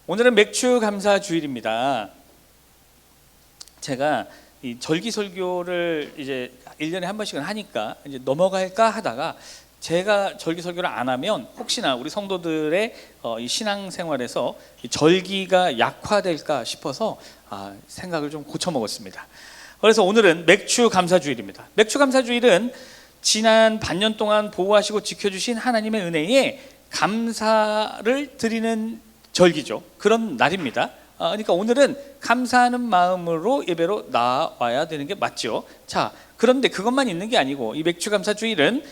오늘은 맥주 감사 주일입니다. 제가 이 절기 설교를 이제 1년에 한 번씩은 하니까 이제 넘어갈까 하다가 제가 절기 설교를 안 하면 혹시나 우리 성도들의 이 신앙생활에서 이 절기가 약화될까 싶어서 생각을 좀 고쳐 먹었습니다. 그래서 오늘은 맥주 감사 주일입니다. 맥주 감사 주일은 지난 반년 동안 보호하시고 지켜주신 하나님의 은혜에 감사를 드리는 절기죠. 그런 날입니다. 그러니까 오늘은 감사하는 마음으로 예배로 나와야 되는 게 맞죠. 자, 그런데 그것만 있는 게 아니고 이 맥주 감사 주일은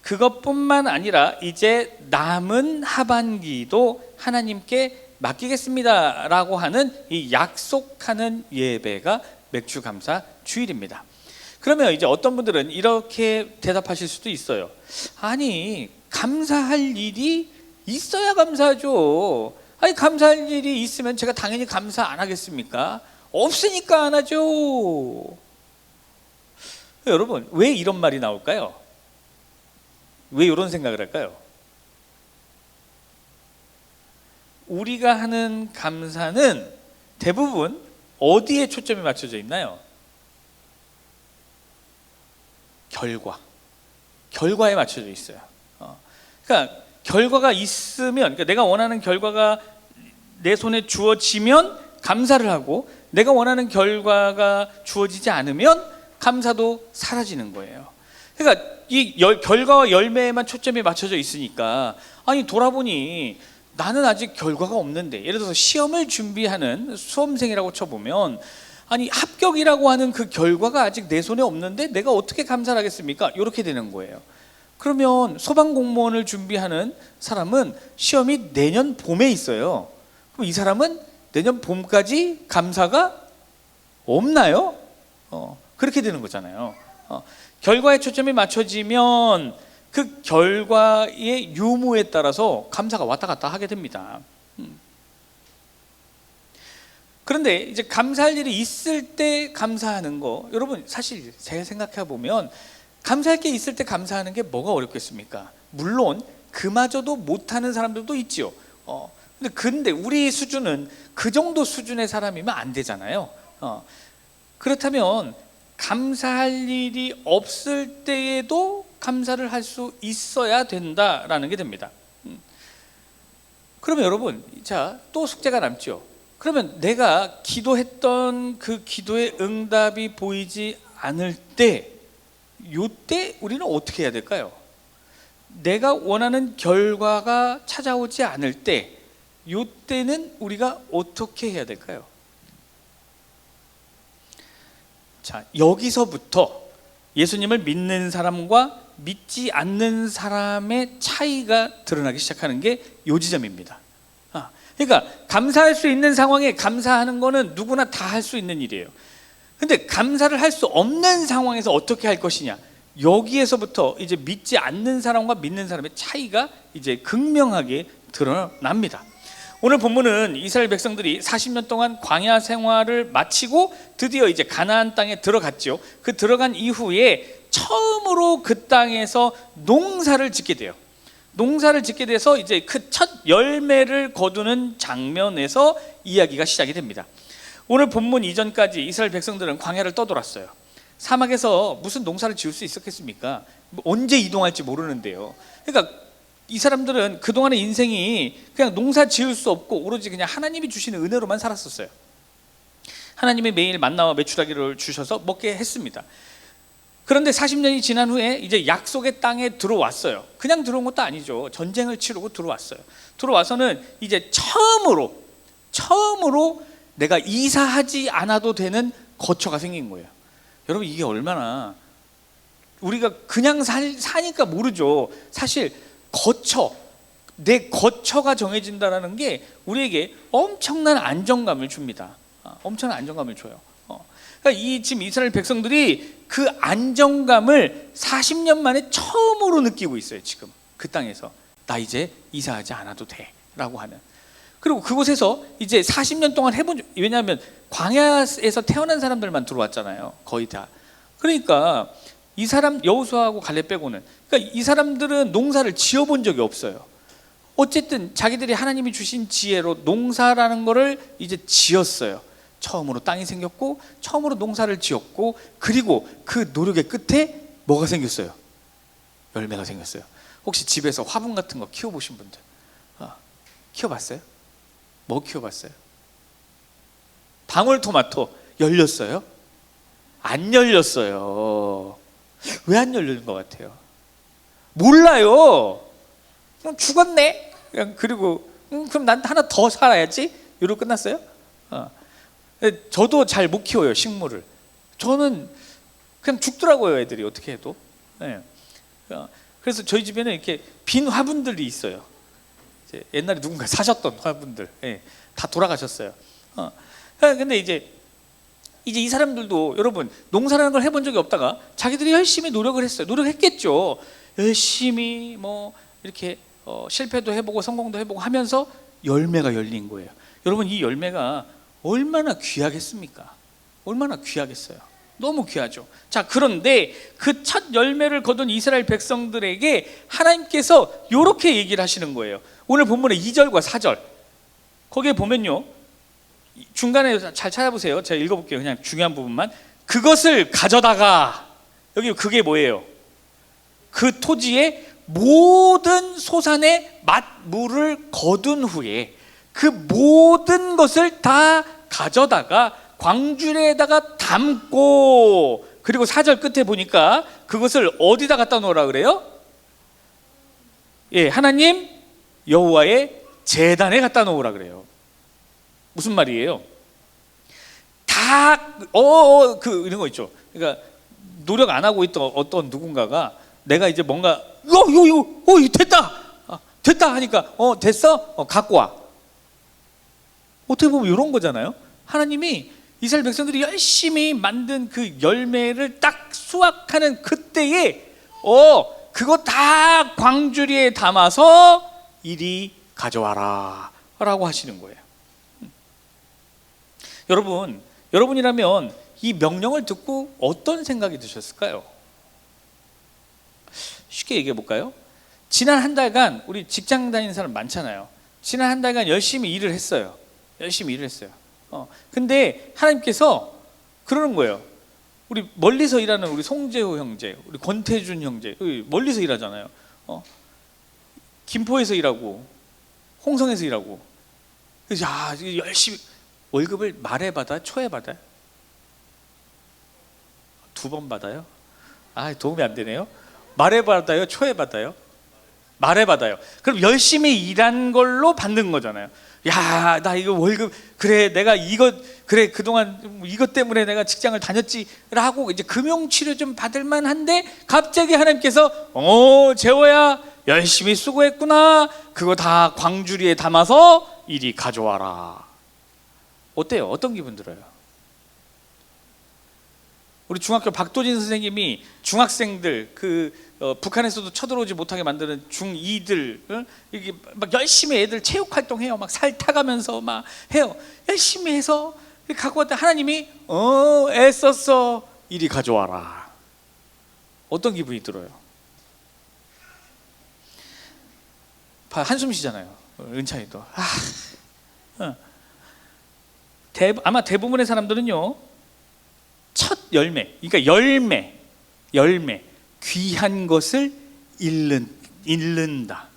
그것뿐만 아니라 이제 남은 하반기도 하나님께 맡기겠습니다 라고 하는 이 약속하는 예배가 맥주 감사 주일입니다. 그러면 이제 어떤 분들은 이렇게 대답하실 수도 있어요. 아니, 감사할 일이 있어야 감사하죠. 아니, 감사할 일이 있으면 제가 당연히 감사 안 하겠습니까? 없으니까 안 하죠. 여러분, 왜 이런 말이 나올까요? 왜 이런 생각을 할까요? 우리가 하는 감사는 대부분 어디에 초점이 맞춰져 있나요? 결과에 맞춰져 있어요. 그러니까 결과가 있으면, 그러니까 내가 원하는 결과가 내 손에 주어지면 감사를 하고, 내가 원하는 결과가 주어지지 않으면 감사도 사라지는 거예요. 그러니까 이 결과와 열매에만 초점이 맞춰져 있으니까, 아니 돌아보니 나는 아직 결과가 없는데, 예를 들어서 시험을 준비하는 수험생이라고 쳐보면, 아니 합격이라고 하는 그 결과가 아직 내 손에 없는데 내가 어떻게 감사를 하겠습니까? 이렇게 되는 거예요. 그러면 소방공무원을 준비하는 사람은 시험이 내년 봄에 있어요. 그럼 이 사람은 내년 봄까지 감사가 없나요? 그렇게 되는 거잖아요. 결과에 초점이 맞춰지면 그 결과의 유무에 따라서 감사가 왔다 갔다 하게 됩니다. 그런데 이제 감사할 일이 있을 때 감사하는 거, 여러분 사실 제가 생각해 보면 감사할 게 있을 때 감사하는 게 뭐가 어렵겠습니까? 물론 그마저도 못하는 사람들도 있지요. 근데 우리 수준은 그 정도 수준의 사람이면 안 되잖아요. 그렇다면 감사할 일이 없을 때에도 감사를 할 수 있어야 된다라는 게 됩니다. 그러면 여러분, 자, 또 숙제가 남죠. 그러면 내가 기도했던 그 기도의 응답이 보이지 않을 때, 요때 우리는 어떻게 해야 될까요? 내가 원하는 결과가 찾아오지 않을 때, 요때는 우리가 어떻게 해야 될까요? 자, 여기서부터 예수님을 믿는 사람과 믿지 않는 사람의 차이가 드러나기 시작하는 게 요 지점입니다. 그러니까 감사할 수 있는 상황에 감사하는 거는 누구나 다 할 수 있는 일이에요. 근데 감사를 할 수 없는 상황에서 어떻게 할 것이냐, 여기에서부터 이제 믿지 않는 사람과 믿는 사람의 차이가 이제 극명하게 드러납니다. 오늘 본문은 이스라엘 백성들이 40년 동안 광야 생활을 마치고 드디어 이제 가나안 땅에 들어갔죠. 그 들어간 이후에 처음으로 그 땅에서 농사를 짓게 돼요. 농사를 짓게 돼서 이제 그 첫 열매를 거두는 장면에서 이야기가 시작이 됩니다. 오늘 본문 이전까지 이스라엘 백성들은 광야를 떠돌았어요. 사막에서 무슨 농사를 지을 수 있었겠습니까? 언제 이동할지 모르는데요. 그러니까 이 사람들은 그동안의 인생이 그냥 농사 지을 수 없고 오로지 그냥 하나님이 주시는 은혜로만 살았었어요. 하나님이 매일 만나와 메추라기를 주셔서 먹게 했습니다. 그런데 40년이 지난 후에 이제 약속의 땅에 들어왔어요. 그냥 들어온 것도 아니죠. 전쟁을 치르고 들어왔어요. 들어와서는 이제 처음으로 내가 이사하지 않아도 되는 거처가 생긴 거예요. 여러분, 이게 얼마나, 우리가 그냥 사니까 모르죠. 사실 내 거처가 정해진다는 게 우리에게 엄청난 안정감을 줍니다. 엄청난 안정감을 줘요. 그러니까 지금 이스라엘 백성들이 그 안정감을 40년 만에 처음으로 느끼고 있어요. 지금 그 땅에서 나 이제 이사하지 않아도 돼 라고 하는. 그리고 그곳에서 이제 40년 동안 왜냐하면 광야에서 태어난 사람들만 들어왔잖아요. 거의 다. 그러니까 이 사람 여호수아하고 갈렙 빼고는, 그러니까 이 사람들은 농사를 지어본 적이 없어요. 어쨌든 자기들이 하나님이 주신 지혜로 농사라는 거를 이제 지었어요. 처음으로 땅이 생겼고 처음으로 농사를 지었고, 그리고 그 노력의 끝에 뭐가 생겼어요? 열매가 생겼어요. 혹시 집에서 화분 같은 거 키워보신 분들 키워봤어요? 뭐 키워봤어요? 방울토마토 열렸어요? 안 열렸어요. 왜 안 열리는 것 같아요? 몰라요. 그냥 죽었네. 그냥 그리고 그럼 난 하나 더 살아야지. 이러고 끝났어요. 저도 잘 못 키워요, 식물을. 저는 그냥 죽더라고요, 애들이 어떻게 해도. 네. 그래서 저희 집에는 이렇게 빈 화분들이 있어요. 이제 옛날에 누군가 사셨던 화분들, 네. 다 돌아가셨어요. 근데 이제 이 사람들도 여러분 농사라는 걸 해본 적이 없다가 자기들이 열심히 노력을 했어요. 노력했겠죠. 열심히 뭐 이렇게 실패도 해보고 성공도 해보고 하면서 열매가 열린 거예요. 여러분, 이 열매가 얼마나 귀하겠습니까? 얼마나 귀하겠어요. 너무 귀하죠. 자, 그런데 그 첫 열매를 거둔 이스라엘 백성들에게 하나님께서 이렇게 얘기를 하시는 거예요. 오늘 본문의 2절과 4절 거기에 보면요, 중간에 잘 찾아보세요. 제가 읽어볼게요. 그냥 중요한 부분만. 그것을 가져다가, 여기 그게 뭐예요? 그 토지의 모든 소산의 맛물을 거둔 후에 그 모든 것을 다 가져다가 광주리에다가 담고, 그리고 4절 끝에 보니까 그것을 어디다 갖다 놓으라 그래요? 예, 하나님 여호와의 제단에 갖다 놓으라 그래요. 무슨 말이에요? 다 이런 거 있죠. 그러니까 노력 안 하고 있던 어떤 누군가가 내가 이제 뭔가 됐다 하니까 됐어? 갖고 와. 어떻게 보면 이런 거잖아요. 하나님이 이스라엘 백성들이 열심히 만든 그 열매를 딱 수확하는 그때에 그거 다 광주리에 담아서 이리 가져와라 라고 하시는 거예요. 여러분이라면 이 명령을 듣고 어떤 생각이 드셨을까요? 쉽게 얘기해 볼까요? 지난 한 달간 우리 직장 다니는 사람 많잖아요. 지난 한 달간 열심히 일을 했어요. 근데 하나님께서 그러는 거예요. 우리 멀리서 일하는 우리 송재호 형제, 우리 권태준 형제, 멀리서 일하잖아요. 김포에서 일하고 홍성에서 일하고. 그래서 열심히 월급을 말에 받아요? 초에 받아요? 2번 받아요? 도움이 안 되네요. 말에 받아요? 초에 받아요? 말에 받아요. 그럼 열심히 일한 걸로 받는 거잖아요. 야, 나 이거 월급, 그래 내가 그래 그동안 이것 때문에 내가 직장을 다녔지라고 이제 금융치료 좀 받을 만한데, 갑자기 하나님께서 재호야 열심히 수고했구나, 그거 다 광주리에 담아서 이리 가져와라. 어때요? 어떤 기분 들어요? 우리 중학교 박도진 선생님이 중학생들 북한에서도 쳐들어오지 못하게 만드는 중2들 이게 막 열심히 애들 체육 활동해요. 막 살 타가면서 막 해요. 열심히 해서 갖고 왔다. 하나님이 애썼어 이리 가져와라. 어떤 기분이 들어요? 한숨 쉬잖아요. 은찬이도. 아마 대부분의 사람들은요, 첫 열매, 그러니까 열매, 귀한 것을 잃는다.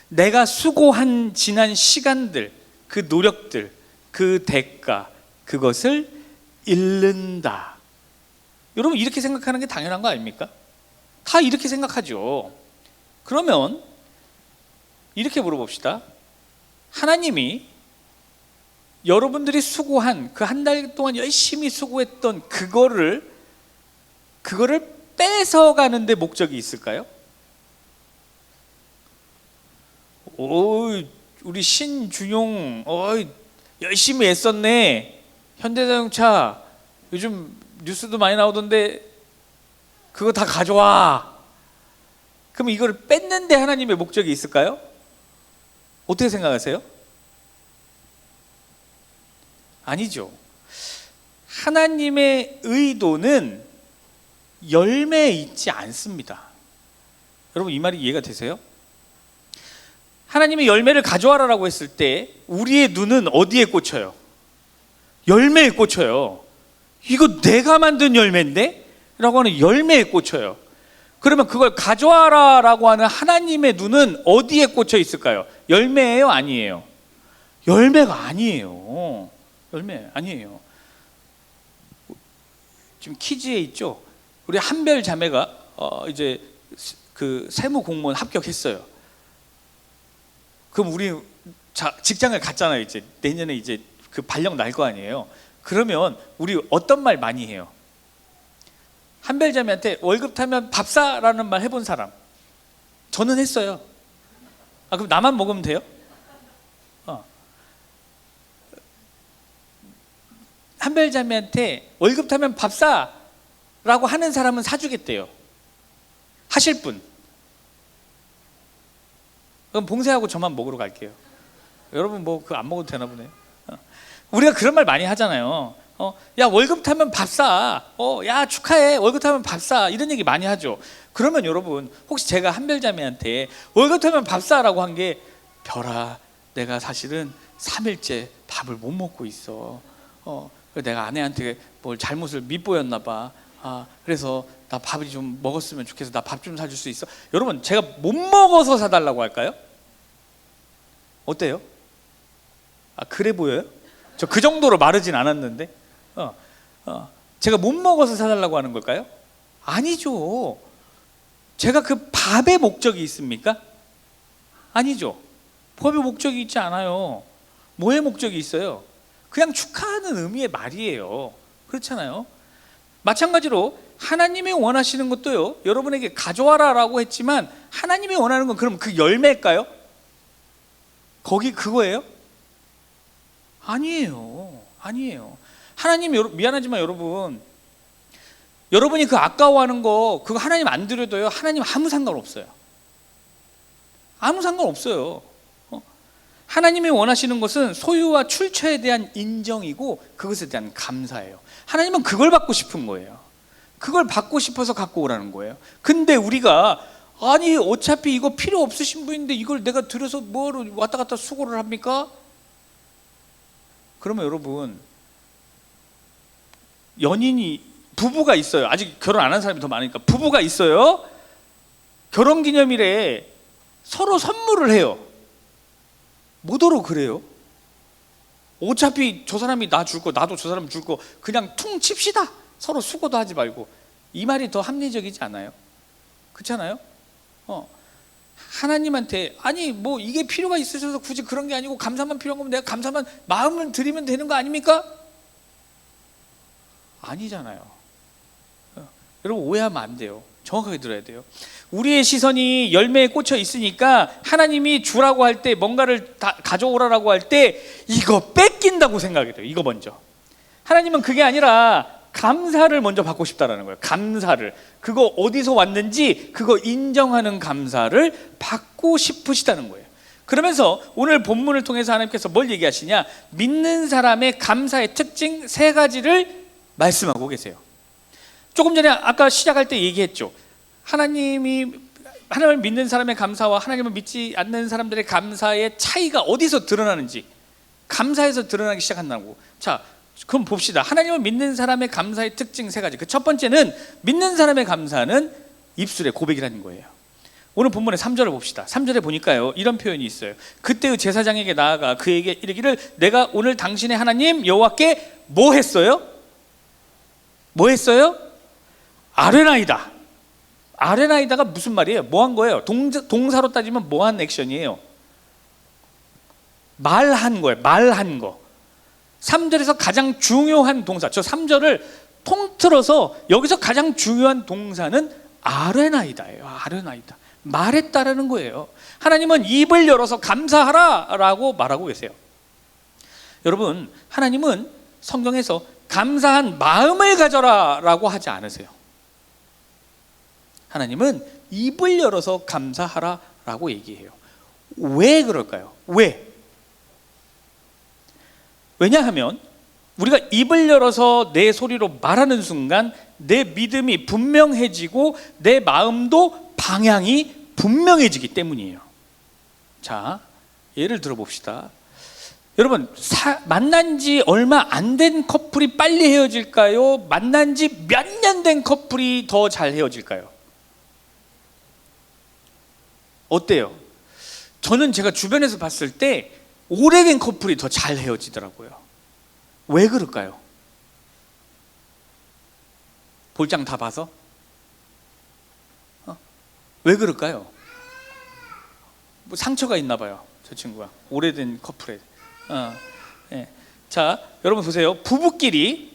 내가 수고한 지난 시간들, 그 노력들, 그 대가, 그것을 잃는다. 여러분, 이렇게 생각하는 게 당연한 거 아닙니까? 다 이렇게 생각하죠. 그러면 이렇게 물어봅시다. 하나님이 여러분들이 수고한 그 한 달 동안 열심히 수고했던 그거를 뺏어가는 데 목적이 있을까요? 우리 신준용 열심히 애썼네. 현대자동차 요즘 뉴스도 많이 나오던데 그거 다 가져와. 그럼 이걸 뺏는 데 하나님의 목적이 있을까요? 어떻게 생각하세요? 아니죠. 하나님의 의도는 열매에 있지 않습니다. 여러분, 이 말이 이해가 되세요? 하나님이 열매를 가져와라라고 했을 때 우리의 눈은 어디에 꽂혀요? 열매에 꽂혀요. 이거 내가 만든 열매인데? 라고 하는 열매에 꽂혀요. 그러면 그걸 가져와라라고 하는 하나님의 눈은 어디에 꽂혀 있을까요? 열매예요? 아니에요? 열매가 아니에요. 열매 아니에요. 지금 퀴즈에 있죠. 우리 한별 자매가 이제 그 세무 공무원 합격했어요. 그럼 우리 직장을 갔잖아요. 이제 내년에 이제 그 발령 날 거 아니에요. 그러면 우리 어떤 말 많이 해요? 한별 자매한테 월급 타면 밥 사라는 말 해본 사람? 저는 했어요. 그럼 나만 먹으면 돼요? 한별 자매한테 월급 타면 밥 사라고 하는 사람은 사주겠대요. 하실 분? 그럼 봉쇄하고 저만 먹으러 갈게요. 여러분 뭐 그거 안 먹어도 되나 보네요. 우리가 그런 말 많이 하잖아요. 야 월급 타면 밥 사. 야 축하해. 월급 타면 밥 사. 이런 얘기 많이 하죠. 그러면 여러분 혹시 제가 한별 자매한테 월급 타면 밥 사라고 한 게 별아 내가 사실은 3일째 밥을 못 먹고 있어. 내가 아내한테 뭘 잘못을 밉보였나 봐. 그래서 나 밥이 좀 먹었으면 좋겠어. 나 밥 좀 사줄 수 있어? 여러분 제가 못 먹어서 사달라고 할까요? 어때요? 그래 보여요? 저 그 정도로 마르진 않았는데 제가 못 먹어서 사달라고 하는 걸까요? 아니죠. 제가 그 밥의 목적이 있습니까? 아니죠. 밥의 목적이 있지 않아요. 뭐의 목적이 있어요? 그냥 축하하는 의미의 말이에요. 그렇잖아요. 마찬가지로 하나님이 원하시는 것도요, 여러분에게 가져와라 라고 했지만 하나님이 원하는 건 그럼 그 열매일까요? 거기 그거예요? 아니에요. 아니에요. 하나님 미안하지만 여러분이 그 아까워하는 거 그거 하나님 안 드려도요 하나님 아무 상관없어요. 아무 상관없어요. 하나님이 원하시는 것은 소유와 출처에 대한 인정이고 그것에 대한 감사예요. 하나님은 그걸 받고 싶은 거예요. 그걸 받고 싶어서 갖고 오라는 거예요. 근데 우리가 아니 어차피 이거 필요 없으신 분인데 이걸 내가 들여서 뭐로 왔다 갔다 수고를 합니까? 그러면 여러분 부부가 있어요. 아직 결혼 안 한 사람이 더 많으니까 부부가 있어요. 결혼기념일에 서로 선물을 해요. 뭐더러 그래요? 어차피 저 사람이 나 줄 거 나도 저 사람 줄 거 그냥 퉁 칩시다. 서로 수고도 하지 말고. 이 말이 더 합리적이지 않아요? 그렇잖아요? 하나님한테 아니 뭐 이게 필요가 있으셔서 굳이 그런 게 아니고 감사만 필요한 거면 내가 감사만 마음을 드리면 되는 거 아닙니까? 아니잖아요. 여러분 오해하면 안 돼요. 정확하게 들어야 돼요. 우리의 시선이 열매에 꽂혀 있으니까 하나님이 주라고 할 때 뭔가를 다 가져오라고 할 때 이거 뺏긴다고 생각이 돼요. 이거 먼저. 하나님은 그게 아니라 감사를 먼저 받고 싶다라는 거예요. 감사를. 그거 어디서 왔는지 그거 인정하는 감사를 받고 싶으시다는 거예요. 그러면서 오늘 본문을 통해서 하나님께서 뭘 얘기하시냐? 믿는 사람의 감사의 특징 3가지를 말씀하고 계세요. 조금 전에 아까 시작할 때 얘기했죠. 하나님을 믿는 사람의 감사와 하나님을 믿지 않는 사람들의 감사의 차이가 어디서 드러나는지, 감사에서 드러나기 시작한다고. 자, 그럼 봅시다. 하나님을 믿는 사람의 감사의 특징 3가지. 그 첫 번째는 믿는 사람의 감사는 입술의 고백이라는 거예요. 오늘 본문의 3절을 봅시다. 3절에 보니까요 이런 표현이 있어요. 그때의 제사장에게 나아가 그에게 이르기를 내가 오늘 당신의 하나님 여호와께 뭐 했어요? 뭐 했어요? 아뢰나이다. 아뢰나이다가 무슨 말이에요? 뭐 한 거예요? 동사로 따지면 뭐 한 액션이에요? 말한 거예요. 말한 거. 3절에서 가장 중요한 동사, 저 3절을 통틀어서 여기서 가장 중요한 동사는 아뢰나이다예요. 아뢰나이다. 말했다라는 거예요. 하나님은 입을 열어서 감사하라라고 말하고 계세요. 여러분, 하나님은 성경에서 감사한 마음을 가져라라고 하지 않으세요. 하나님은 입을 열어서 감사하라라고 얘기해요. 왜 그럴까요? 왜? 왜냐하면 우리가 입을 열어서 내 소리로 말하는 순간 내 믿음이 분명해지고 내 마음도 방향이 분명해지기 때문이에요. 자, 예를 들어봅시다. 여러분, 만난 지 얼마 안 된 커플이 빨리 헤어질까요? 만난 지 몇 년 된 커플이 더 잘 헤어질까요? 어때요? 저는 제가 주변에서 봤을 때 오래된 커플이 더 잘 헤어지더라고요. 왜 그럴까요? 볼장 다 봐서? 왜 그럴까요? 뭐 상처가 있나 봐요, 저 친구가. 오래된 커플에. 네. 자, 여러분 보세요. 부부끼리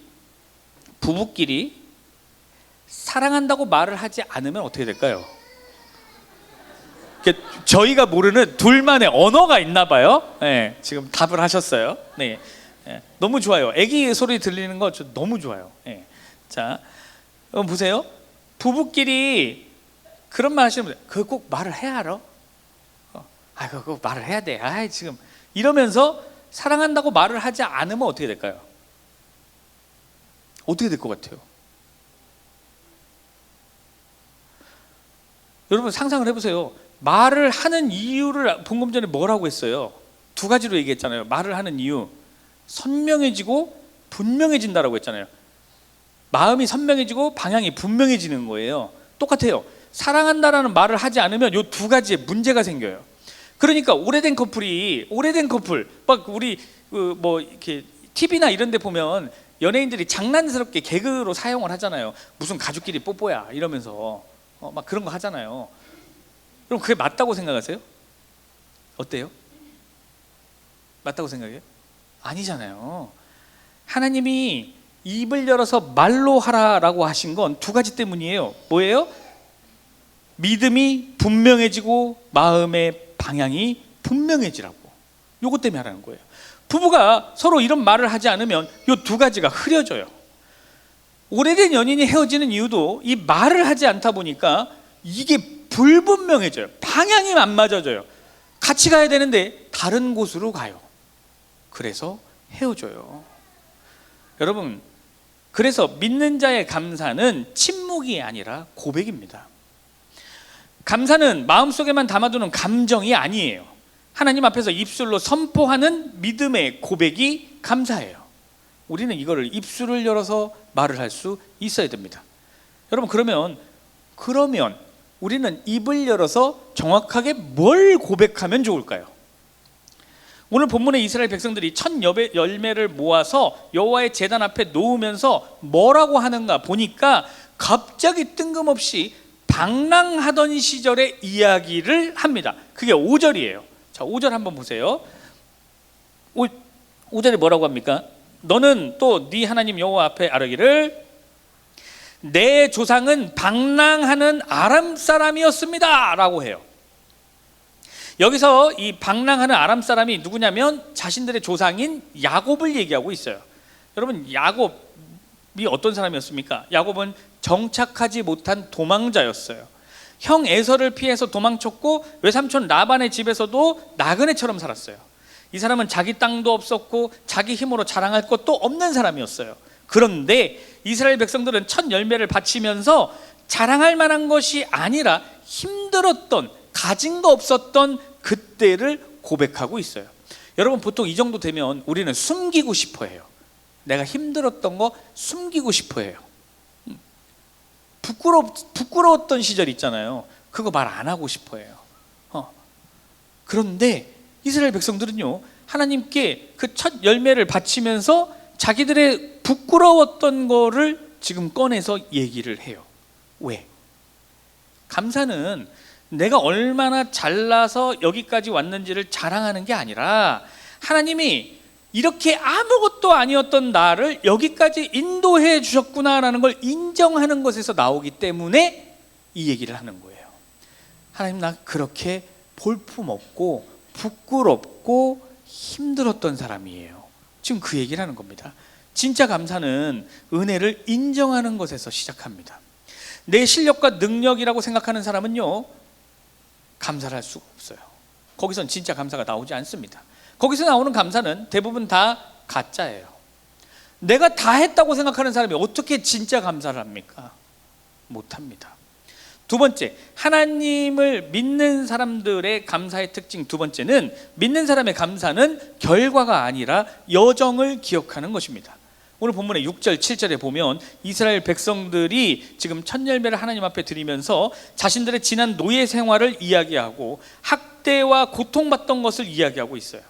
사랑한다고 말을 하지 않으면 어떻게 될까요? 저희가 모르는 둘만의 언어가 있나 봐요. 네, 지금 답을 하셨어요. 네, 네, 너무 좋아요. 아기 소리 들리는 거 저 너무 좋아요. 네. 자, 여러분 보세요. 부부끼리 그런 말 하시는 분들, 그거 꼭 말을 해야 알아? 그거 꼭 말을 해야 돼. 지금 이러면서 사랑한다고 말을 하지 않으면 어떻게 될까요? 어떻게 될 것 같아요? 여러분 상상을 해보세요. 말을 하는 이유를 방금 전에 뭐라고 했어요? 두 가지로 얘기했잖아요. 말을 하는 이유, 선명해지고 분명해진다라고 했잖아요. 마음이 선명해지고 방향이 분명해지는 거예요. 똑같아요. 사랑한다라는 말을 하지 않으면 이 두 가지에 문제가 생겨요. 그러니까 오래된 커플 막 우리 뭐 이렇게 TV나 이런 데 보면 연예인들이 장난스럽게 개그로 사용을 하잖아요. 무슨 가족끼리 뽀뽀야 이러면서 막 그런 거 하잖아요. 그럼 그게 맞다고 생각하세요? 어때요? 맞다고 생각해요? 아니잖아요. 하나님이 입을 열어서 말로 하라라고 하신 건 두 가지 때문이에요. 뭐예요? 믿음이 분명해지고 마음의 방향이 분명해지라고. 요것 때문에 하라는 거예요. 부부가 서로 이런 말을 하지 않으면 요 두 가지가 흐려져요. 오래된 연인이 헤어지는 이유도 이 말을 하지 않다 보니까 이게 불분명해져요. 방향이 안 맞아져요. 같이 가야 되는데 다른 곳으로 가요. 그래서 헤어져요. 여러분, 그래서 믿는 자의 감사는 침묵이 아니라 고백입니다. 감사는 마음속에만 담아두는 감정이 아니에요. 하나님 앞에서 입술로 선포하는 믿음의 고백이 감사예요. 우리는 이거를 입술을 열어서 말을 할 수 있어야 됩니다. 여러분, 그러면 우리는 입을 열어서 정확하게 뭘 고백하면 좋을까요? 오늘 본문에 이스라엘 백성들이 첫 열매를 모아서 여호와의 제단 앞에 놓으면서 뭐라고 하는가 보니까 갑자기 뜬금없이 방랑하던 시절의 이야기를 합니다. 그게 5절이에요. 자, 5절 한번 보세요. 5절에 뭐라고 합니까? 너는 또 네 하나님 여호와 앞에 아뢰기를 내 조상은 방랑하는 아람 사람이었습니다 라고 해요. 여기서 이 방랑하는 아람 사람이 누구냐면 자신들의 조상인 야곱을 얘기하고 있어요. 여러분, 야곱이 어떤 사람이었습니까? 야곱은 정착하지 못한 도망자였어요. 형 에서를 피해서 도망쳤고 외삼촌 라반의 집에서도 나그네처럼 살았어요. 이 사람은 자기 땅도 없었고 자기 힘으로 자랑할 것도 없는 사람이었어요. 그런데 이스라엘 백성들은 첫 열매를 바치면서 자랑할 만한 것이 아니라 힘들었던, 가진 거 없었던 그때를 고백하고 있어요. 여러분, 보통 이 정도 되면 우리는 숨기고 싶어 해요. 내가 힘들었던 거 숨기고 싶어 해요. 부끄러웠던 시절 있잖아요. 그거 말 안 하고 싶어 해요. 그런데 이스라엘 백성들은요, 하나님께 그 첫 열매를 바치면서 자기들의 부끄러웠던 거를 지금 꺼내서 얘기를 해요. 왜? 감사는 내가 얼마나 잘나서 여기까지 왔는지를 자랑하는 게 아니라 하나님이 이렇게 아무것도 아니었던 나를 여기까지 인도해 주셨구나라는 걸 인정하는 것에서 나오기 때문에 이 얘기를 하는 거예요. 하나님, 나 그렇게 볼품없고 부끄럽고 힘들었던 사람이에요. 지금 그 얘기를 하는 겁니다. 진짜 감사는 은혜를 인정하는 것에서 시작합니다. 내 실력과 능력이라고 생각하는 사람은요, 감사를 할 수가 없어요. 거기선 진짜 감사가 나오지 않습니다. 거기서 나오는 감사는 대부분 다 가짜예요. 내가 다 했다고 생각하는 사람이 어떻게 진짜 감사를 합니까? 못합니다. 두 번째, 하나님을 믿는 사람들의 감사의 특징 두 번째는, 믿는 사람의 감사는 결과가 아니라 여정을 기억하는 것입니다. 오늘 본문의 6절 7절에 보면 이스라엘 백성들이 지금 첫 열매를 하나님 앞에 드리면서 자신들의 지난 노예 생활을 이야기하고 학대와 고통받던 것을 이야기하고 있어요.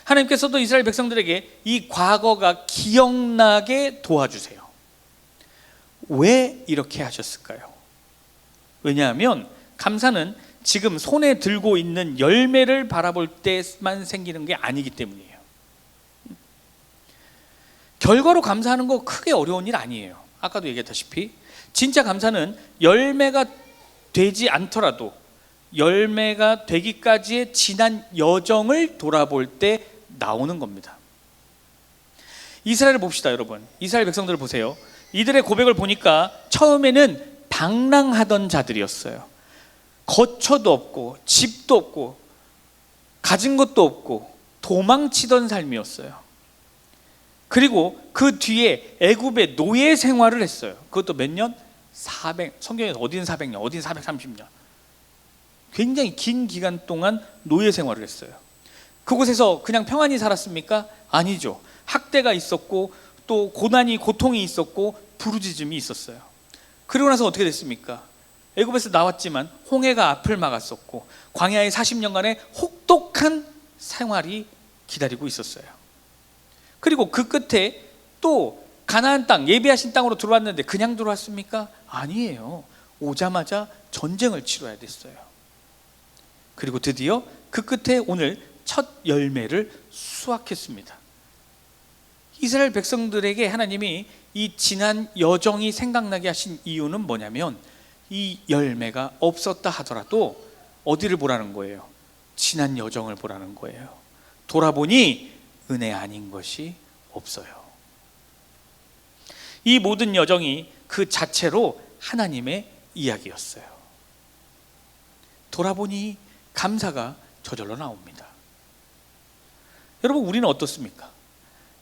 하나님께서도 이스라엘 백성들에게 이 과거가 기억나게 도와주세요. 왜 이렇게 하셨을까요? 왜냐하면 감사는 지금 손에 들고 있는 열매를 바라볼 때만 생기는 게 아니기 때문이에요. 결과로 감사하는 거 크게 어려운 일 아니에요. 아까도 얘기했다시피 진짜 감사는 열매가 되지 않더라도 열매가 되기까지의 지난 여정을 돌아볼 때 나오는 겁니다. 이스라엘을 봅시다, 여러분. 이스라엘 백성들을 보세요. 이들의 고백을 보니까 처음에는 방랑하던 자들이었어요. 거처도 없고 집도 없고 가진 것도 없고 도망치던 삶이었어요. 그리고 그 뒤에 애굽의 노예 생활을 했어요. 그것도 몇 년? 400, 성경에서 어디는 400년, 어디는 430년. 굉장히 긴 기간 동안 노예 생활을 했어요. 그곳에서 그냥 평안히 살았습니까? 아니죠. 학대가 있었고 또 고난이, 고통이 있었고 부르짖음이 있었어요. 그리고 나서 어떻게 됐습니까? 애굽에서 나왔지만 홍해가 앞을 막았었고 광야의 40년간의 혹독한 생활이 기다리고 있었어요. 그리고 그 끝에 또 가나안 땅, 예비하신 땅으로 들어왔는데 그냥 들어왔습니까? 아니에요. 오자마자 전쟁을 치러야 됐어요. 그리고 드디어 그 끝에 오늘 첫 열매를 수확했습니다. 이스라엘 백성들에게 하나님이 이 지난 여정이 생각나게 하신 이유는 뭐냐면 이 열매가 없었다 하더라도 어디를 보라는 거예요? 지난 여정을 보라는 거예요. 돌아보니 은혜 아닌 것이 없어요. 이 모든 여정이 그 자체로 하나님의 이야기였어요. 돌아보니 감사가 저절로 나옵니다. 여러분, 우리는 어떻습니까?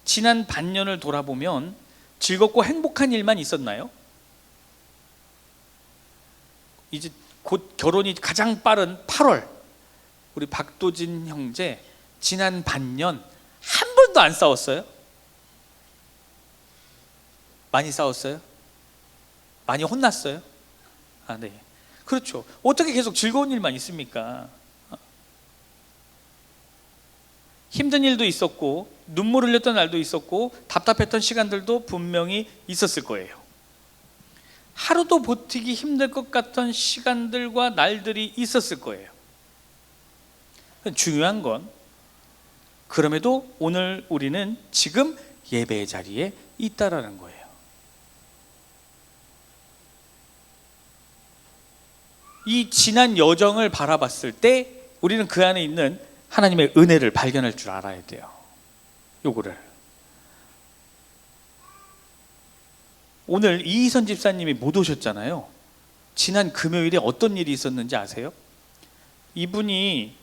지난 반년을 돌아보면 즐겁고 행복한 일만 있었나요? 이제 곧 결혼이 가장 빠른 8월, 우리 박도진 형제 지난 반년 한 번도 안 싸웠어요? 많이 싸웠어요? 많이 혼났어요? 아, 네. 그렇죠. 어떻게 계속 즐거운 일만 있습니까? 힘든 일도 있었고 눈물 흘렸던 날도 있었고 답답했던 시간들도 분명히 있었을 거예요. 하루도 버티기 힘들 것 같던 시간들과 날들이 있었을 거예요. 중요한 건 그럼에도 오늘 우리는 지금 예배의 자리에 있다라는 거예요. 이 지난 여정을 바라봤을 때 우리는 그 안에 있는 하나님의 은혜를 발견할 줄 알아야 돼요. 요거를. 오늘 이희선 집사님이 못 오셨잖아요. 지난 금요일에 어떤 일이 있었는지 아세요? 이분이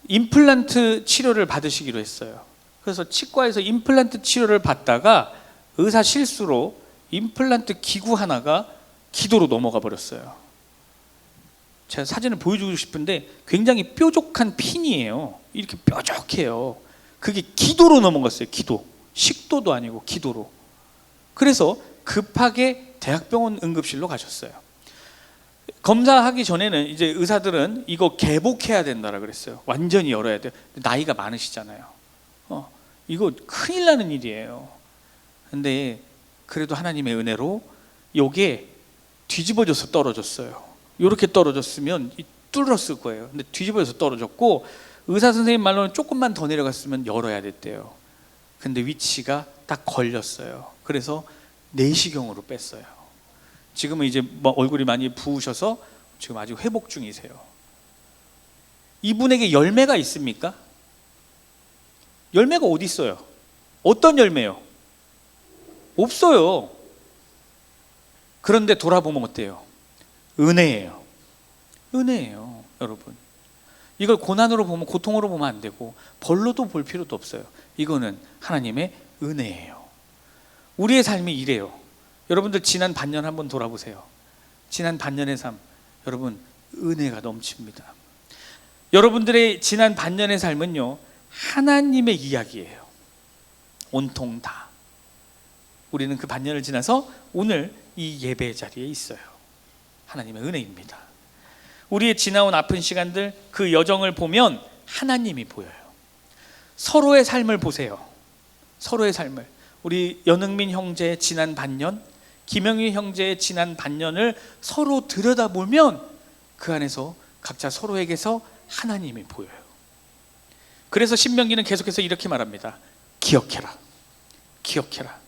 임플란트 치료를 받으시기로 했어요. 그래서 치과에서 임플란트 치료를 받다가 의사 실수로 임플란트 기구 하나가 기도로 넘어가 버렸어요. 제가 사진을 보여주고 싶은데 굉장히 뾰족한 핀이에요. 이렇게 뾰족해요. 그게 기도로 넘어갔어요. 기도. 식도도 아니고 기도로. 그래서 급하게 대학병원 응급실로 가셨어요. 검사하기 전에는 이제 의사들은 이거 개복해야 된다라 그랬어요. 완전히 열어야 돼요. 나이가 많으시잖아요. 이거 큰일 나는 일이에요. 근데 그래도 하나님의 은혜로 요게 뒤집어져서 떨어졌어요. 이렇게 떨어졌으면 뚫었을 거예요. 근데 뒤집어져서 떨어졌고 의사 선생님 말로는 조금만 더 내려갔으면 열어야 됐대요. 근데 위치가 딱 걸렸어요. 그래서 내시경으로 뺐어요. 지금은 이제 뭐 얼굴이 많이 부으셔서 지금 아직 회복 중이세요. 이분에게 열매가 있습니까? 열매가 어디 있어요? 어떤 열매요? 없어요. 그런데 돌아보면 어때요? 은혜예요. 은혜예요, 여러분. 이걸 고난으로 보면, 고통으로 보면 안 되고 벌로도 볼 필요도 없어요. 이거는 하나님의 은혜예요. 우리의 삶이 이래요. 여러분들 지난 반년 한번 돌아보세요. 지난 반년의 삶, 여러분 은혜가 넘칩니다. 여러분들의 지난 반년의 삶은요, 하나님의 이야기예요. 온통 다. 우리는 그 반년을 지나서 오늘 이 예배 자리에 있어요. 하나님의 은혜입니다. 우리의 지나온 아픈 시간들, 그 여정을 보면 하나님이 보여요. 서로의 삶을 보세요. 서로의 삶을. 우리 연흥민 형제의 지난 반년, 김영희 형제의 지난 반년을 서로 들여다보면 그 안에서 각자 서로에게서 하나님이 보여요. 그래서 신명기는 계속해서 이렇게 말합니다. 기억해라. 기억해라.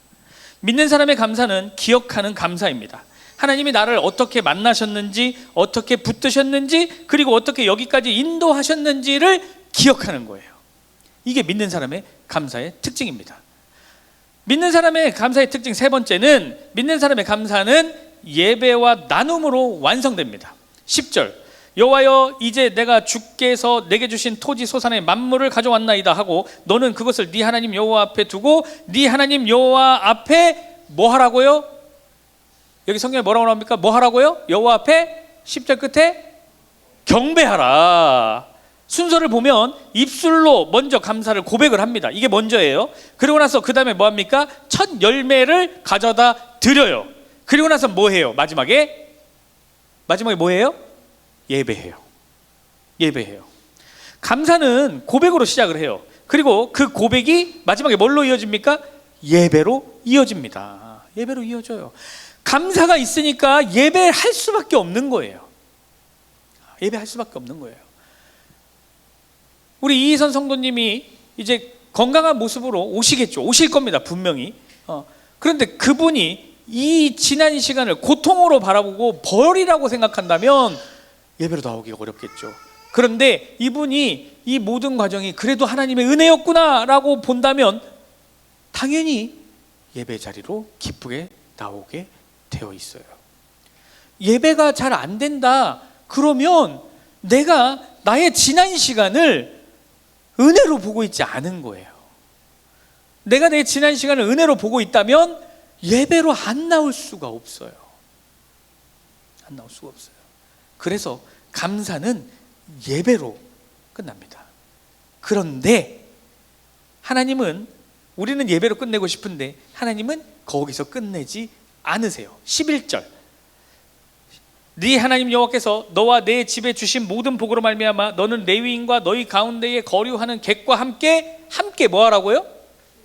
믿는 사람의 감사는 기억하는 감사입니다. 하나님이 나를 어떻게 만나셨는지, 어떻게 붙드셨는지, 그리고 어떻게 여기까지 인도하셨는지를 기억하는 거예요. 이게 믿는 사람의 감사의 특징입니다. 믿는 사람의 감사의 특징 세 번째는, 믿는 사람의 감사는 예배와 나눔으로 완성됩니다. 10절, 여호와여 이제 내가 주께서 내게 주신 토지 소산의 만물을 가져왔나이다 하고 너는 그것을 네 하나님 여호와 앞에 두고 네 하나님 여호와 앞에 뭐 하라고요? 여기 성경에 뭐라고 나옵니까? 뭐 하라고요? 여호와 앞에 10절 끝에 경배하라. 순서를 보면 입술로 먼저 감사를 고백을 합니다. 이게 먼저예요. 그리고 나서 그 다음에 뭐 합니까? 첫 열매를 가져다 드려요. 그리고 나서 뭐 해요? 마지막에 뭐 해요? 예배해요. 예배해요. 감사는 고백으로 시작을 해요. 그리고 그 고백이 마지막에 뭘로 이어집니까? 예배로 이어집니다. 예배로 이어져요. 감사가 있으니까 예배할 수밖에 없는 거예요. 예배할 수밖에 없는 거예요. 우리 이희선 성도님이 이제 건강한 모습으로 오시겠죠. 오실 겁니다. 분명히. 그런데 그분이 이 지난 시간을 고통으로 바라보고 벌이라고 생각한다면 예배로 나오기가 어렵겠죠. 그런데 이분이 이 모든 과정이 그래도 하나님의 은혜였구나 라고 본다면 당연히 예배 자리로 기쁘게 나오게 되어 있어요. 예배가 잘 안 된다 그러면 내가 나의 지난 시간을 은혜로 보고 있지 않은 거예요. 내가 내 지난 시간을 은혜로 보고 있다면 예배로 안 나올 수가 없어요. 안 나올 수가 없어요. 그래서 감사는 예배로 끝납니다. 그런데 하나님은, 우리는 예배로 끝내고 싶은데 하나님은 거기서 끝내지 않으세요. 11절, 네 하나님 여호와께서 너와 내 집에 주신 모든 복으로 말미암아 너는 레위인과 너희 가운데에 거류하는 객과 함께 뭐 하라고요?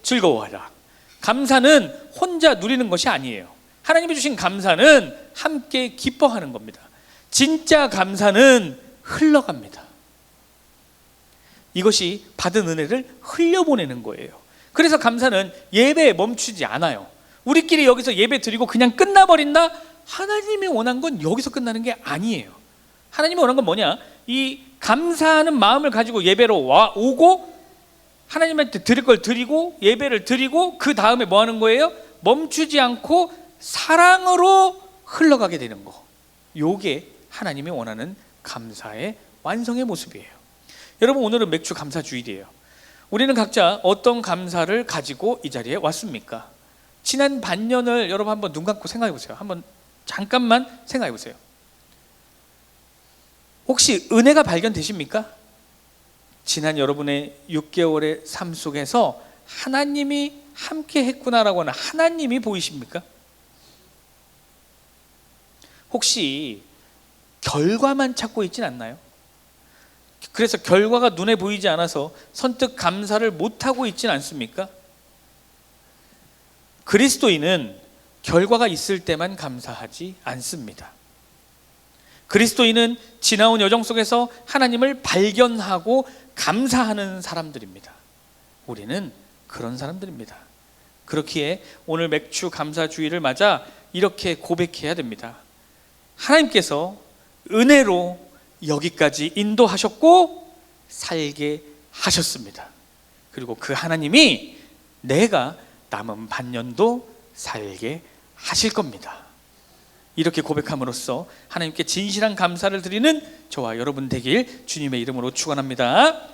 즐거워하라. 감사는 혼자 누리는 것이 아니에요. 하나님이 주신 감사는 함께 기뻐하는 겁니다. 진짜 감사는 흘러갑니다. 이것이 받은 은혜를 흘려보내는 거예요. 그래서 감사는 예배에 멈추지 않아요. 우리끼리 여기서 예배 드리고 그냥 끝나버린다? 하나님이 원한 건 여기서 끝나는 게 아니에요. 하나님이 원한 건 뭐냐? 이 감사하는 마음을 가지고 예배로 오고 하나님한테 드릴 걸 드리고 예배를 드리고 그 다음에 뭐 하는 거예요? 멈추지 않고 사랑으로 흘러가게 되는 거. 요게 하나님이 원하는 감사의 완성의 모습이에요. 여러분, 오늘은 맥주 감사 주일이에요. 우리는 각자 어떤 감사를 가지고 이 자리에 왔습니까? 지난 반년을 여러분 한번 눈 감고 생각해 보세요. 한번 잠깐만 생각해 보세요. 혹시 은혜가 발견되십니까? 지난 여러분의 6개월의 삶 속에서 하나님이 함께 했구나라고 하는 하나님이 보이십니까? 혹시 결과만 찾고 있진 않나요? 그래서 결과가 눈에 보이지 않아서 선뜻 감사를 못하고 있진 않습니까? 그리스도인은 결과가 있을 때만 감사하지 않습니다. 그리스도인은 지나온 여정 속에서 하나님을 발견하고 감사하는 사람들입니다. 우리는 그런 사람들입니다. 그렇기에 오늘 맥주 감사 주일을 맞아 이렇게 고백해야 됩니다. 하나님께서 은혜로 여기까지 인도하셨고 살게 하셨습니다. 그리고 그 하나님이 내가 남은 반년도 살게 하실 겁니다. 이렇게 고백함으로써 하나님께 진실한 감사를 드리는 저와 여러분 되길 주님의 이름으로 축원합니다.